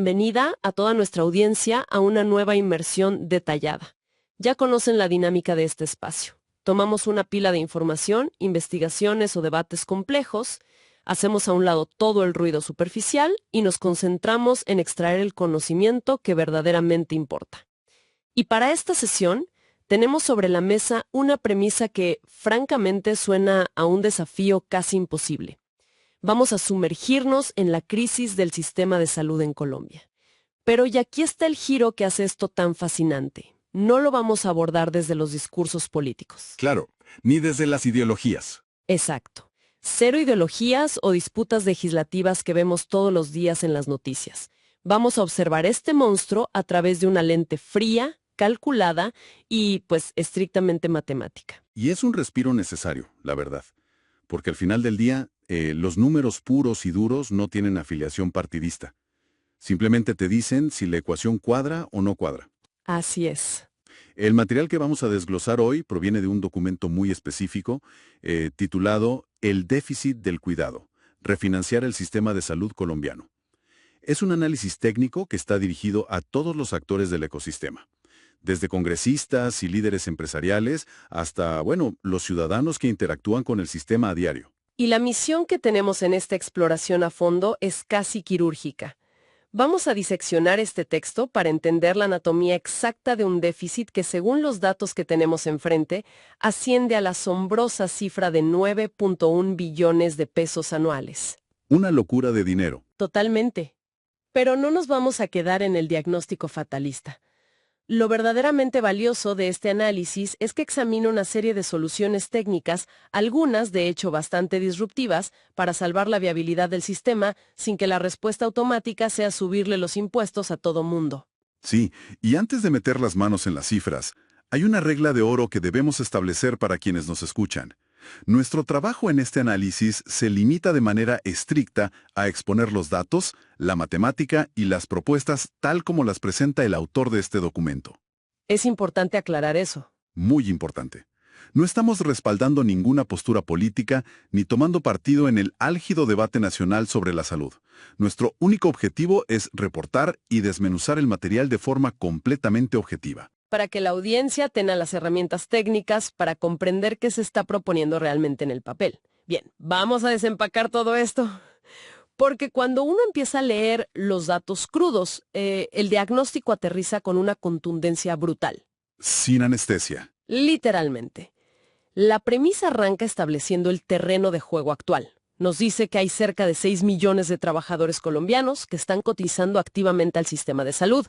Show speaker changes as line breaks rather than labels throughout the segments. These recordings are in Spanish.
bienvenida a toda nuestra audiencia a una nueva inmersión detallada. Ya conocen la dinámica de este espacio. Tomamos una pila de información, investigaciones o debates complejos, hacemos a un lado todo el ruido superficial y nos concentramos en extraer el conocimiento que verdaderamente importa. Y para esta sesión, tenemos sobre la mesa una premisa que, francamente, suena a un desafío casi imposible. Vamos a sumergirnos en la crisis del sistema de salud en Colombia. Pero y aquí está el giro que hace esto tan fascinante. No lo vamos a abordar desde los discursos políticos.
Claro, ni desde las ideologías.
Exacto. Cero ideologías o disputas legislativas que vemos todos los días en las noticias. Vamos a observar este monstruo a través de una lente fría, calculada y, pues, estrictamente matemática.
Y es un respiro necesario, la verdad. Porque al final del día, los números puros y duros no tienen afiliación partidista. Simplemente te dicen si la ecuación cuadra o no cuadra.
Así es.
El material que vamos a desglosar hoy proviene de un documento muy específico titulado El déficit del cuidado, refinanciar el sistema de salud colombiano. Es un análisis técnico que está dirigido a todos los actores del ecosistema, desde congresistas y líderes empresariales hasta, los ciudadanos que interactúan con el sistema a diario.
Y la misión que tenemos en esta exploración a fondo es casi quirúrgica. Vamos a diseccionar este texto para entender la anatomía exacta de un déficit que, según los datos que tenemos enfrente, asciende a la asombrosa cifra de 9.1 billones de pesos anuales.
Una locura de dinero.
Totalmente. Pero no nos vamos a quedar en el diagnóstico fatalista. Lo verdaderamente valioso de este análisis es que examina una serie de soluciones técnicas, algunas de hecho bastante disruptivas, para salvar la viabilidad del sistema sin que la respuesta automática sea subirle los impuestos a todo mundo.
Sí, y antes de meter las manos en las cifras, hay una regla de oro que debemos establecer para quienes nos escuchan. Nuestro trabajo en este análisis se limita de manera estricta a exponer los datos, la matemática y las propuestas tal como las presenta el autor de este documento.
Es importante aclarar eso.
Muy importante. No estamos respaldando ninguna postura política ni tomando partido en el álgido debate nacional sobre la salud. Nuestro único objetivo es reportar y desmenuzar el material de forma completamente objetiva,
para que la audiencia tenga las herramientas técnicas para comprender qué se está proponiendo realmente en el papel. Bien, vamos a desempacar todo esto. Porque cuando uno empieza a leer los datos crudos, el diagnóstico aterriza con una contundencia brutal.
Sin anestesia.
Literalmente. La premisa arranca estableciendo el terreno de juego actual. Nos dice que hay cerca de 6 millones de trabajadores colombianos que están cotizando activamente al sistema de salud.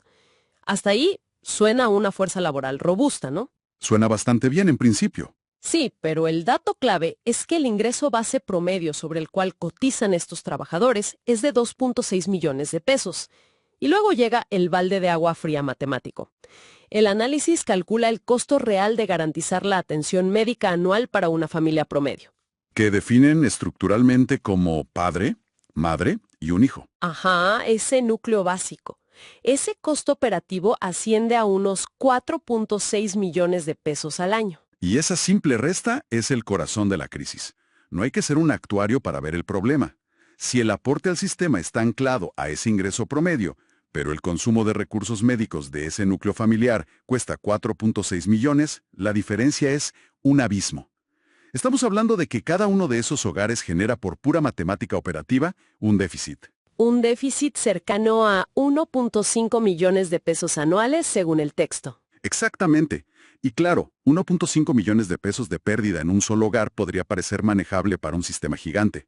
Hasta ahí suena a una fuerza laboral robusta, ¿no?
Suena bastante bien en principio.
Sí, pero el dato clave es que el ingreso base promedio sobre el cual cotizan estos trabajadores es de 2.6 millones de pesos. Y luego llega el balde de agua fría matemático. El análisis calcula el costo real de garantizar la atención médica anual para una familia promedio.
Que definen estructuralmente como padre, madre y un hijo.
Ajá, ese núcleo básico. Ese costo operativo asciende a unos 4.6 millones de pesos al año.
Y esa simple resta es el corazón de la crisis. No hay que ser un actuario para ver el problema. Si el aporte al sistema está anclado a ese ingreso promedio, pero el consumo de recursos médicos de ese núcleo familiar cuesta 4.6 millones, la diferencia es un abismo. Estamos hablando de que cada uno de esos hogares genera por pura matemática operativa un déficit.
Un déficit cercano a 1.5 millones de pesos anuales según el texto.
Exactamente. Y claro, 1.5 millones de pesos de pérdida en un solo hogar podría parecer manejable para un sistema gigante.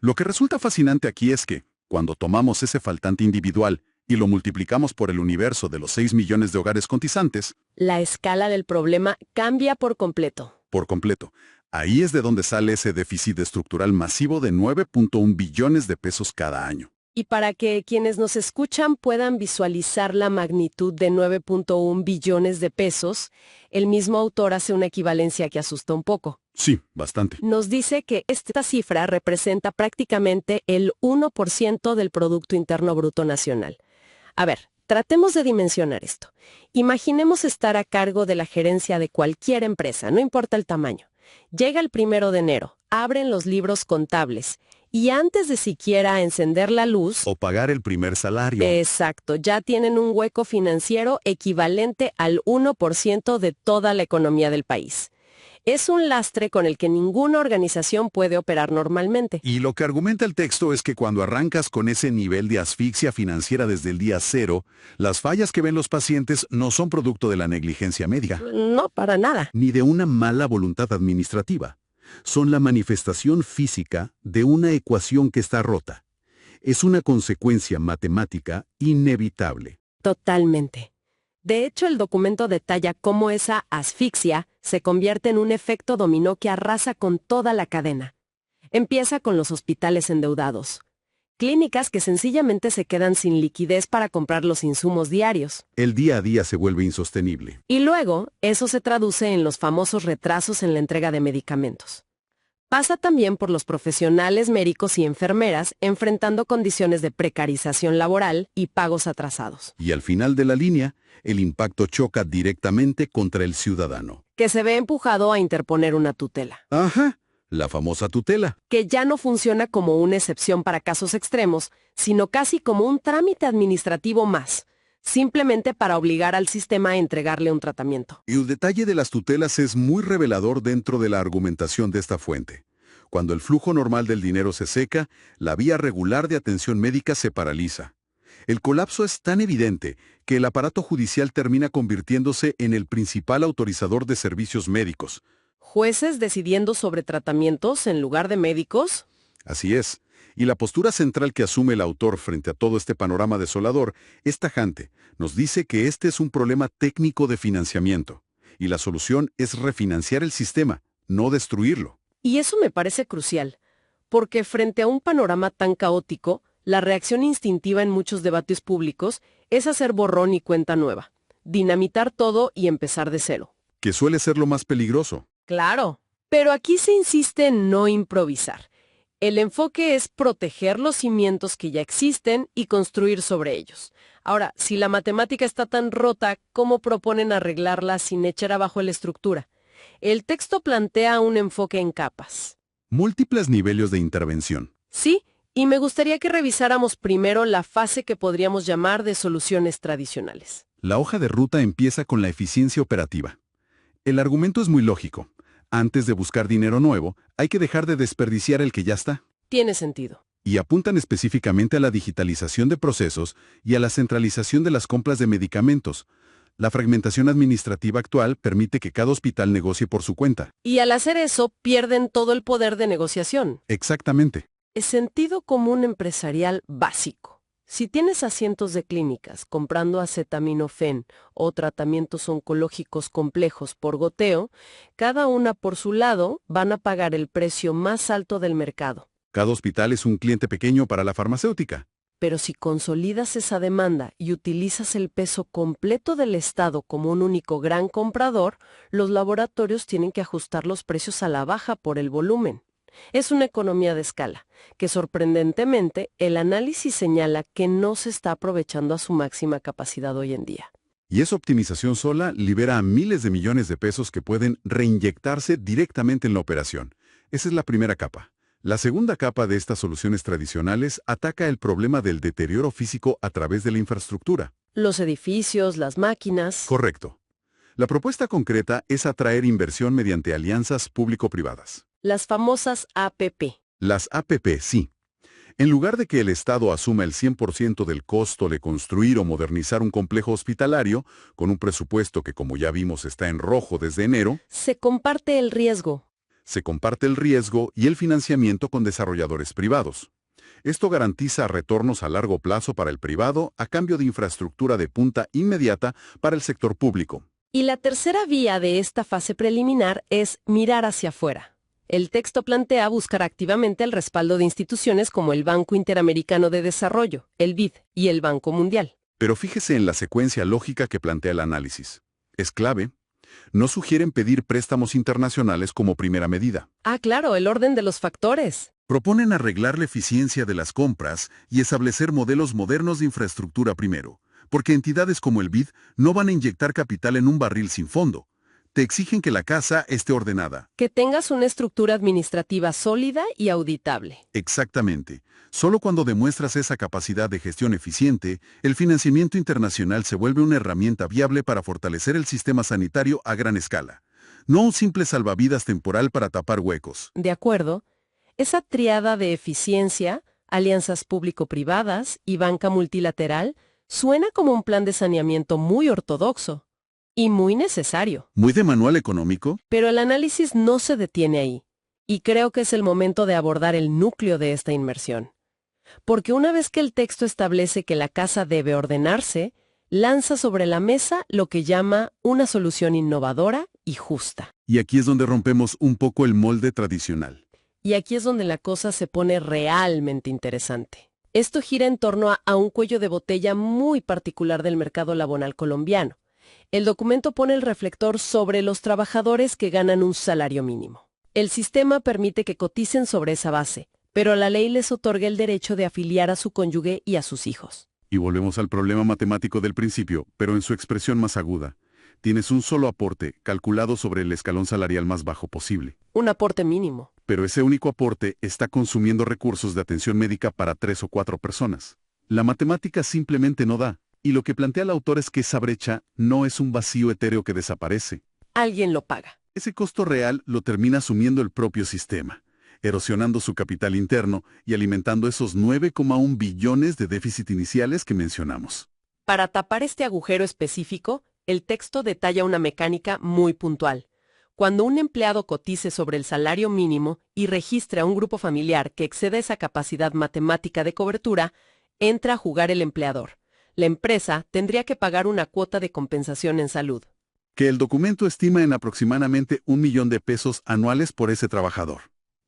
Lo que resulta fascinante aquí es que, cuando tomamos ese faltante individual y lo multiplicamos por el universo de los 6 millones de hogares cotizantes,
la escala del problema cambia por completo.
Por completo. Ahí es de donde sale ese déficit estructural masivo de 9.1 billones de pesos cada año.
Y para que quienes nos escuchan puedan visualizar la magnitud de 9.1 billones de pesos, el mismo autor hace una equivalencia que asusta un poco.
Sí, bastante.
Nos dice que esta cifra representa prácticamente el 1% del Producto Interno Bruto Nacional. A ver, tratemos de dimensionar esto. Imaginemos estar a cargo de la gerencia de cualquier empresa, no importa el tamaño. Llega el 1 de enero, abren los libros contables Y antes de siquiera encender la luz,
O pagar el primer salario.
exacto, ya tienen un hueco financiero equivalente al 1% de toda la economía del país. Es un lastre con el que ninguna organización puede operar normalmente.
Y lo que argumenta el texto es que cuando arrancas con ese nivel de asfixia financiera desde el día cero, las fallas que ven los pacientes no son producto de la negligencia médica,
No, para nada.
ni de una mala voluntad administrativa. Son la manifestación física de una ecuación que está rota. Es una consecuencia matemática inevitable.
Totalmente. De hecho, el documento detalla cómo esa asfixia se convierte en un efecto dominó que arrasa con toda la cadena. Empieza con los hospitales endeudados, clínicas que sencillamente se quedan sin liquidez para comprar los insumos diarios.
El día a día se vuelve insostenible.
Y luego, eso se traduce en los famosos retrasos en la entrega de medicamentos. Pasa también por los profesionales médicos y enfermeras enfrentando condiciones de precarización laboral y pagos atrasados,
Y al final de la línea, el impacto choca directamente contra el ciudadano.
que se ve empujado a interponer una tutela,
Ajá, la famosa tutela.
que ya no funciona como una excepción para casos extremos, sino casi como un trámite administrativo más, simplemente para obligar al sistema a entregarle un tratamiento.
Y el detalle de las tutelas es muy revelador dentro de la argumentación de esta fuente. Cuando el flujo normal del dinero se seca, la vía regular de atención médica se paraliza. El colapso es tan evidente que el aparato judicial termina convirtiéndose en el principal autorizador de servicios médicos.
¿Jueces decidiendo sobre tratamientos en lugar de médicos?
Así es. Y la postura central que asume el autor frente a todo este panorama desolador es tajante. Nos dice que este es un problema técnico de financiamiento. Y la solución es refinanciar el sistema, no destruirlo.
Y eso me parece crucial, porque frente a un panorama tan caótico, la reacción instintiva en muchos debates públicos es hacer borrón y cuenta nueva, dinamitar todo y empezar de cero.
Que suele ser lo más peligroso.
Claro, pero aquí se insiste en no improvisar. El enfoque es proteger los cimientos que ya existen y construir sobre ellos. Ahora, si la matemática está tan rota, ¿cómo proponen arreglarla sin echar abajo la estructura? El texto plantea un enfoque en capas.
Múltiples niveles de intervención.
Sí, y me gustaría que revisáramos primero la fase que podríamos llamar de soluciones tradicionales.
La hoja de ruta empieza con la eficiencia operativa. El argumento es muy lógico. Antes de buscar dinero nuevo, hay que dejar de desperdiciar el que ya está.
Tiene sentido.
Y apuntan específicamente a la digitalización de procesos y a la centralización de las compras de medicamentos. La fragmentación administrativa actual permite que cada hospital negocie por su cuenta.
Y al hacer eso, pierden todo el poder de negociación.
Exactamente.
Es sentido común empresarial básico. Si tienes a cientos de clínicas comprando acetaminofén o tratamientos oncológicos complejos por goteo, cada una por su lado van a pagar el precio más alto del mercado.
Cada hospital es un cliente pequeño para la farmacéutica.
Pero si consolidas esa demanda y utilizas el peso completo del Estado como un único gran comprador, los laboratorios tienen que ajustar los precios a la baja por el volumen. Es una economía de escala, que sorprendentemente el análisis señala que no se está aprovechando a su máxima capacidad hoy en día.
Y esa optimización sola libera a miles de millones de pesos que pueden reinyectarse directamente en la operación. Esa es la primera capa. La segunda capa de estas soluciones tradicionales ataca el problema del deterioro físico a través de la infraestructura.
Los edificios, las máquinas.
Correcto. La propuesta concreta es atraer inversión mediante alianzas público-privadas.
Las famosas APP.
Las APP, sí. En lugar de que el Estado asuma el 100% del costo de construir o modernizar un complejo hospitalario, con un presupuesto que, como ya vimos, está en rojo desde enero,
Se comparte el riesgo.
se comparte el riesgo y el financiamiento con desarrolladores privados. Esto garantiza retornos a largo plazo para el privado a cambio de infraestructura de punta inmediata para el sector público.
Y la tercera vía de esta fase preliminar es mirar hacia afuera. El texto plantea buscar activamente el respaldo de instituciones como el Banco Interamericano de Desarrollo, el BID, y el Banco Mundial.
Pero fíjese en la secuencia lógica que plantea el análisis. Es clave. No sugieren pedir préstamos internacionales como primera medida.
Ah, claro, el orden de los factores.
Proponen arreglar la eficiencia de las compras y establecer modelos modernos de infraestructura primero, porque entidades como el BID no van a inyectar capital en un barril sin fondo. Te exigen que la casa esté ordenada.
Que tengas una estructura administrativa sólida y auditable.
Exactamente. Solo cuando demuestras esa capacidad de gestión eficiente, el financiamiento internacional se vuelve una herramienta viable para fortalecer el sistema sanitario a gran escala. No un simple salvavidas temporal para tapar huecos.
De acuerdo, esa triada de eficiencia, alianzas público-privadas y banca multilateral suena como un plan de saneamiento muy ortodoxo y muy necesario.
¿Muy de manual económico?
Pero el análisis no se detiene ahí, y creo que es el momento de abordar el núcleo de esta inmersión. Porque una vez que el texto establece que la casa debe ordenarse, lanza sobre la mesa lo que llama una solución innovadora y justa.
Y aquí es donde rompemos un poco el molde tradicional.
Y aquí es donde la cosa se pone realmente interesante. Esto gira en torno a un cuello de botella muy particular del mercado laboral colombiano. El documento pone el reflector sobre los trabajadores que ganan un salario mínimo. El sistema permite que coticen sobre esa base, pero la ley les otorga el derecho de afiliar a su cónyuge y a sus hijos.
Y volvemos al problema matemático del principio, pero en su expresión más aguda. Tienes un solo aporte, calculado sobre el escalón salarial más bajo posible.
Un aporte mínimo.
Pero ese único aporte está consumiendo recursos de atención médica para 3 o 4 personas. La matemática simplemente no da, y lo que plantea el autor es que esa brecha no es un vacío etéreo que desaparece.
Alguien lo paga.
Ese costo real lo termina asumiendo el propio sistema, erosionando su capital interno y alimentando esos 9,1 billones de déficit iniciales que mencionamos.
Para tapar este agujero específico, el texto detalla una mecánica muy puntual. Cuando un empleado cotice sobre el salario mínimo y registre a un grupo familiar que exceda esa capacidad matemática de cobertura, entra a jugar el empleador. La empresa tendría que pagar una cuota de compensación en salud.
Que el documento estima en aproximadamente 1 millón de pesos anuales por ese trabajador.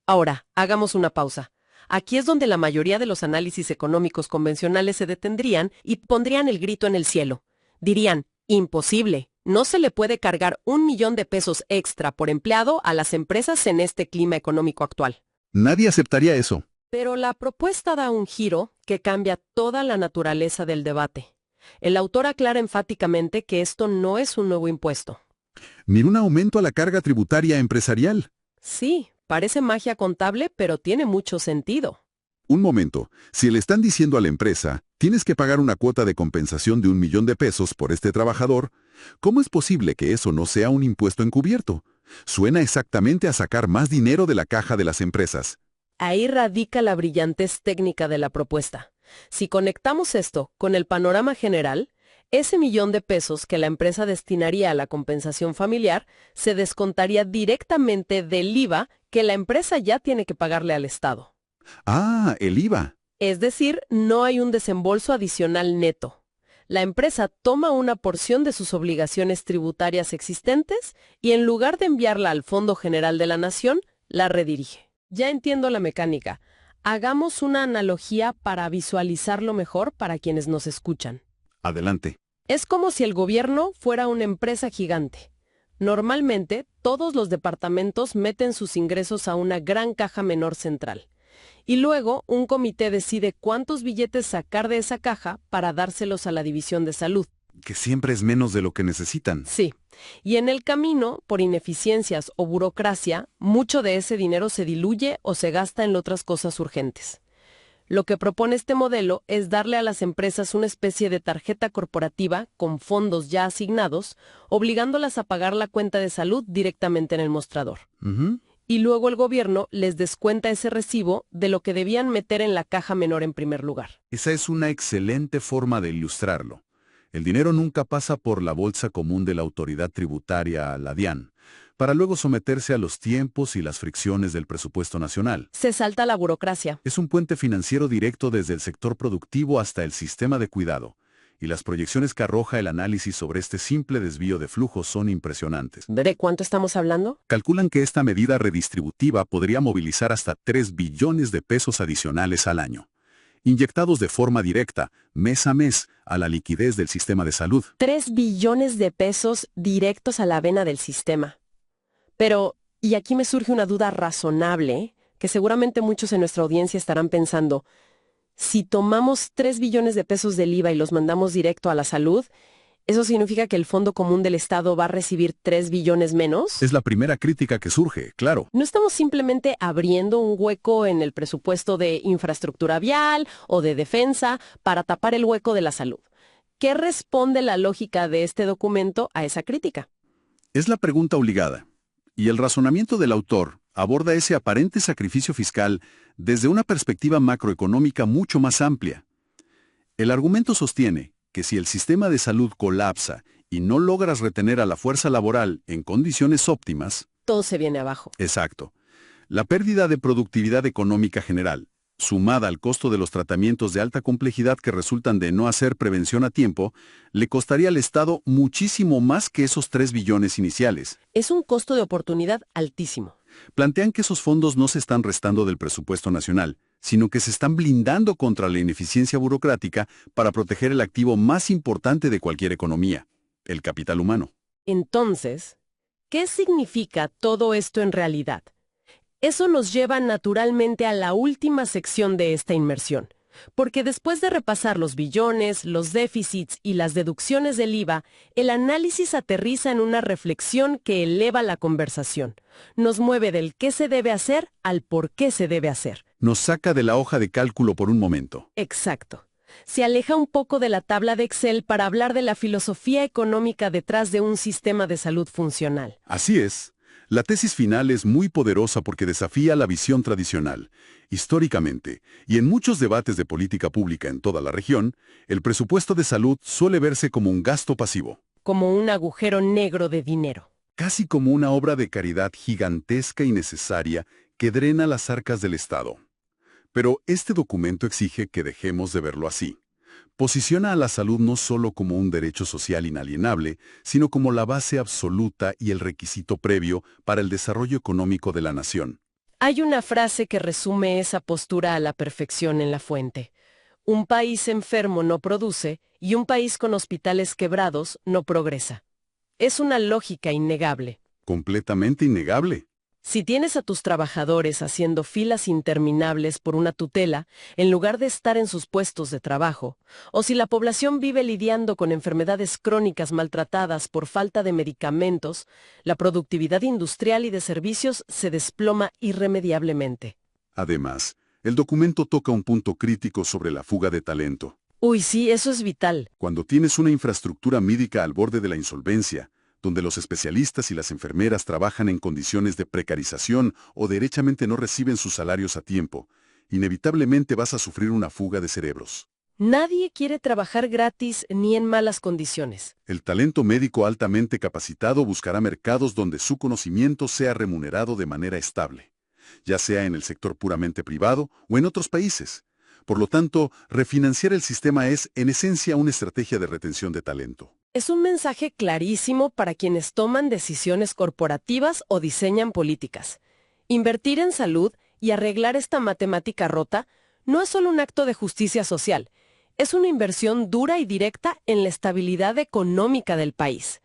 Ahora, hagamos una pausa. Aquí es donde la mayoría de los análisis económicos convencionales se detendrían y pondrían el grito en el cielo. Dirían, imposible. No se le puede cargar 1 millón de pesos extra por empleado a las empresas en este clima económico actual.
Nadie aceptaría eso.
Pero la propuesta da un giro que cambia toda la naturaleza del debate. El autor aclara enfáticamente que esto no es un nuevo impuesto.
Ni un aumento a la carga tributaria empresarial.
Sí, parece magia contable, pero tiene mucho sentido.
Un momento, si le están diciendo a la empresa, tienes que pagar una cuota de compensación de 1 millón de pesos por este trabajador, ¿cómo es posible que eso no sea un impuesto encubierto? Suena exactamente a sacar más dinero de la caja de las empresas.
Ahí radica la brillantez técnica de la propuesta. Si conectamos esto con el panorama general, ese 1 millón de pesos que la empresa destinaría a la compensación familiar se descontaría directamente del IVA que la empresa ya tiene que pagarle al Estado.
Ah, el IVA.
Es decir, no hay un desembolso adicional neto. La empresa toma una porción de sus obligaciones tributarias existentes y en lugar de enviarla al Fondo General de la Nación, la redirige. Ya entiendo la mecánica. Hagamos una analogía para visualizarlo mejor para quienes nos escuchan.
Adelante.
Es como si el gobierno fuera una empresa gigante. Normalmente, todos los departamentos meten sus ingresos a una gran caja menor central. Y luego, un comité decide cuántos billetes sacar de esa caja para dárselos a la División de Salud.
Que siempre es menos de lo que necesitan.
Sí. Y en el camino, por ineficiencias o burocracia, mucho de ese dinero se diluye o se gasta en otras cosas urgentes. Lo que propone este modelo es darle a las empresas una especie de tarjeta corporativa con fondos ya asignados, obligándolas a pagar la cuenta de salud directamente en el mostrador. Y luego el gobierno les descuenta ese recibo de lo que debían meter en la caja menor en primer lugar.
Esa es una excelente forma de ilustrarlo. El dinero nunca pasa por la bolsa común de la autoridad tributaria, la DIAN, para luego someterse a los tiempos y las fricciones del presupuesto nacional.
Se salta la burocracia.
Es un puente financiero directo desde el sector productivo hasta el sistema de cuidado, y las proyecciones que arroja el análisis sobre este simple desvío de flujos son impresionantes.
¿De cuánto estamos hablando?
Calculan que esta medida redistributiva podría movilizar hasta 3 billones de pesos adicionales al año, inyectados de forma directa, mes a mes, a la liquidez del sistema de salud.
3 billones de pesos directos a la vena del sistema. Pero, y aquí me surge una duda razonable, que seguramente muchos en nuestra audiencia estarán pensando, si tomamos 3 billones de pesos del IVA y los mandamos directo a la salud, ¿Eso significa que el Fondo Común del Estado va a recibir 3 billones menos?
Es la primera crítica que surge, claro.
¿No estamos simplemente abriendo un hueco en el presupuesto de infraestructura vial o de defensa para tapar el hueco de la salud? ¿Qué responde la lógica de este documento a esa crítica?
Es la pregunta obligada. Y el razonamiento del autor aborda ese aparente sacrificio fiscal desde una perspectiva macroeconómica mucho más amplia. El argumento sostiene que si el sistema de salud colapsa y no logras retener a la fuerza laboral en condiciones óptimas,
Todo se viene abajo.
exacto, la pérdida de productividad económica general, sumada al costo de los tratamientos de alta complejidad que resultan de no hacer prevención a tiempo, le costaría al Estado muchísimo más que esos 3 billones iniciales.
Es un costo de oportunidad altísimo.
Plantean que esos fondos no se están restando del presupuesto nacional, sino que se están blindando contra la ineficiencia burocrática para proteger el activo más importante de cualquier economía, el capital humano.
Entonces, ¿qué significa todo esto en realidad? Eso nos lleva naturalmente a la última sección de esta inmersión, porque después de repasar los billones, los déficits y las deducciones del IVA, el análisis aterriza en una reflexión que eleva la conversación. Nos mueve del qué se debe hacer al por qué se debe hacer.
Nos saca de la hoja de cálculo por un momento.
Exacto. Se aleja un poco de la tabla de Excel para hablar de la filosofía económica detrás de un sistema de salud funcional.
Así es. La tesis final es muy poderosa porque desafía la visión tradicional. Históricamente, y en muchos debates de política pública en toda la región, el presupuesto de salud suele verse como un gasto pasivo.
Como un agujero negro de dinero.
Casi como una obra de caridad gigantesca y necesaria que drena las arcas del Estado. Pero este documento exige que dejemos de verlo así. Posiciona a la salud no solo como un derecho social inalienable, sino como la base absoluta y el requisito previo para el desarrollo económico de la nación.
Hay una frase que resume esa postura a la perfección en la fuente. Un país enfermo no produce y un país con hospitales quebrados no progresa. Es una lógica innegable.
Completamente innegable.
Si tienes a tus trabajadores haciendo filas interminables por una tutela, en lugar de estar en sus puestos de trabajo, o si la población vive lidiando con enfermedades crónicas maltratadas por falta de medicamentos, la productividad industrial y de servicios se desploma irremediablemente.
Además, el documento toca un punto crítico sobre la fuga de talento.
Uy, sí, eso es vital.
Cuando tienes una infraestructura médica al borde de la insolvencia, donde los especialistas y las enfermeras trabajan en condiciones de precarización o derechamente no reciben sus salarios a tiempo, inevitablemente vas a sufrir una fuga de cerebros.
Nadie quiere trabajar gratis ni en malas condiciones.
El talento médico altamente capacitado buscará mercados donde su conocimiento sea remunerado de manera estable, ya sea en el sector puramente privado o en otros países. Por lo tanto, refinanciar el sistema es, en esencia, una estrategia de retención de talento.
Es un mensaje clarísimo para quienes toman decisiones corporativas o diseñan políticas. Invertir en salud y arreglar esta matemática rota no es solo un acto de justicia social, es una inversión dura y directa en la estabilidad económica del país.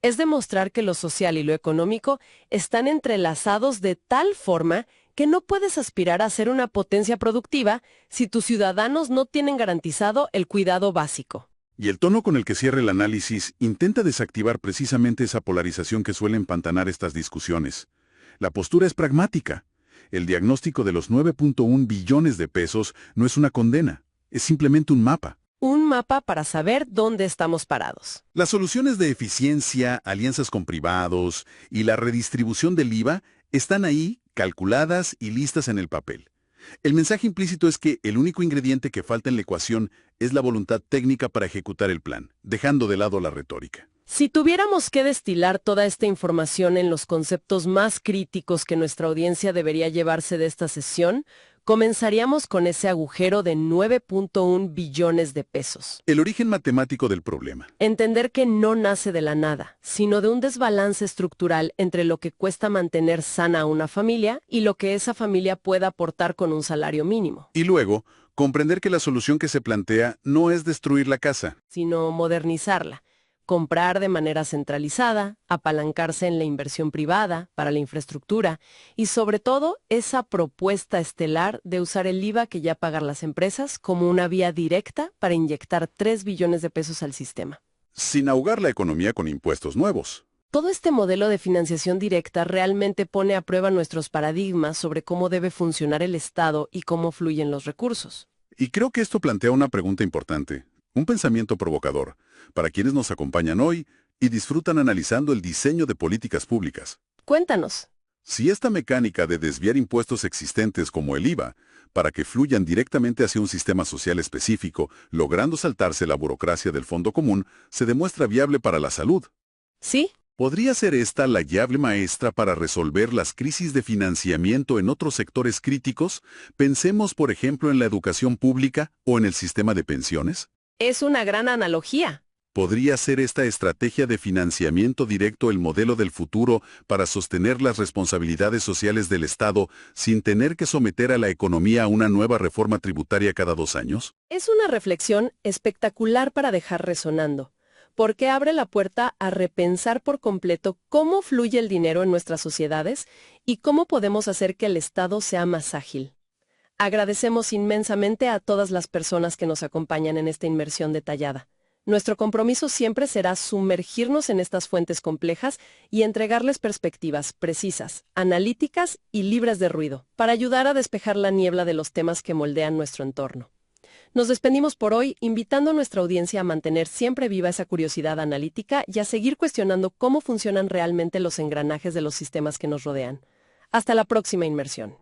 Es demostrar que lo social y lo económico están entrelazados de tal forma que no puedes aspirar a ser una potencia productiva si tus ciudadanos no tienen garantizado el cuidado básico.
Y el tono con el que cierra el análisis intenta desactivar precisamente esa polarización que suele empantanar estas discusiones. La postura es pragmática. El diagnóstico de los 9.1 billones de pesos no es una condena, es simplemente un mapa.
Un mapa para saber dónde estamos parados.
Las soluciones de eficiencia, alianzas con privados y la redistribución del IVA están ahí, calculadas y listas en el papel. El mensaje implícito es que el único ingrediente que falta en la ecuación es la voluntad técnica para ejecutar el plan, dejando de lado la retórica.
Si tuviéramos que destilar toda esta información en los conceptos más críticos que nuestra audiencia debería llevarse de esta sesión, comenzaríamos con ese agujero de 9.1 billones de pesos.
El origen matemático del problema.
Entender que no nace de la nada, sino de un desbalance estructural entre lo que cuesta mantener sana a una familia y lo que esa familia pueda aportar con un salario mínimo.
Y luego, comprender que la solución que se plantea no es destruir la casa,
sino modernizarla. Comprar de manera centralizada, apalancarse en la inversión privada para la infraestructura y sobre todo esa propuesta estelar de usar el IVA que ya pagan las empresas como una vía directa para inyectar 3 billones de pesos al sistema.
sin ahogar la economía con impuestos nuevos.
Todo este modelo de financiación directa realmente pone a prueba nuestros paradigmas sobre cómo debe funcionar el Estado y cómo fluyen los recursos.
Y creo que esto plantea una pregunta importante, un pensamiento provocador, para quienes nos acompañan hoy y disfrutan analizando el diseño de políticas públicas.
Cuéntanos.
Si esta mecánica de desviar impuestos existentes como el IVA, para que fluyan directamente hacia un sistema social específico, logrando saltarse la burocracia del fondo común, se demuestra viable para la salud.
¿Sí?
¿Podría ser esta la llave maestra para resolver las crisis de financiamiento en otros sectores críticos? Pensemos, por ejemplo, en la educación pública o en el sistema de pensiones.
Es una gran analogía.
¿Podría ser esta estrategia de financiamiento directo el modelo del futuro para sostener las responsabilidades sociales del Estado sin tener que someter a la economía a una nueva reforma tributaria cada 2 años?
Es una reflexión espectacular para dejar resonando, porque abre la puerta a repensar por completo cómo fluye el dinero en nuestras sociedades y cómo podemos hacer que el Estado sea más ágil. Agradecemos inmensamente a todas las personas que nos acompañan en esta inmersión detallada. Nuestro compromiso siempre será sumergirnos en estas fuentes complejas y entregarles perspectivas precisas, analíticas y libres de ruido, para ayudar a despejar la niebla de los temas que moldean nuestro entorno. Nos despedimos por hoy, invitando a nuestra audiencia a mantener siempre viva esa curiosidad analítica y a seguir cuestionando cómo funcionan realmente los engranajes de los sistemas que nos rodean. Hasta la próxima inmersión.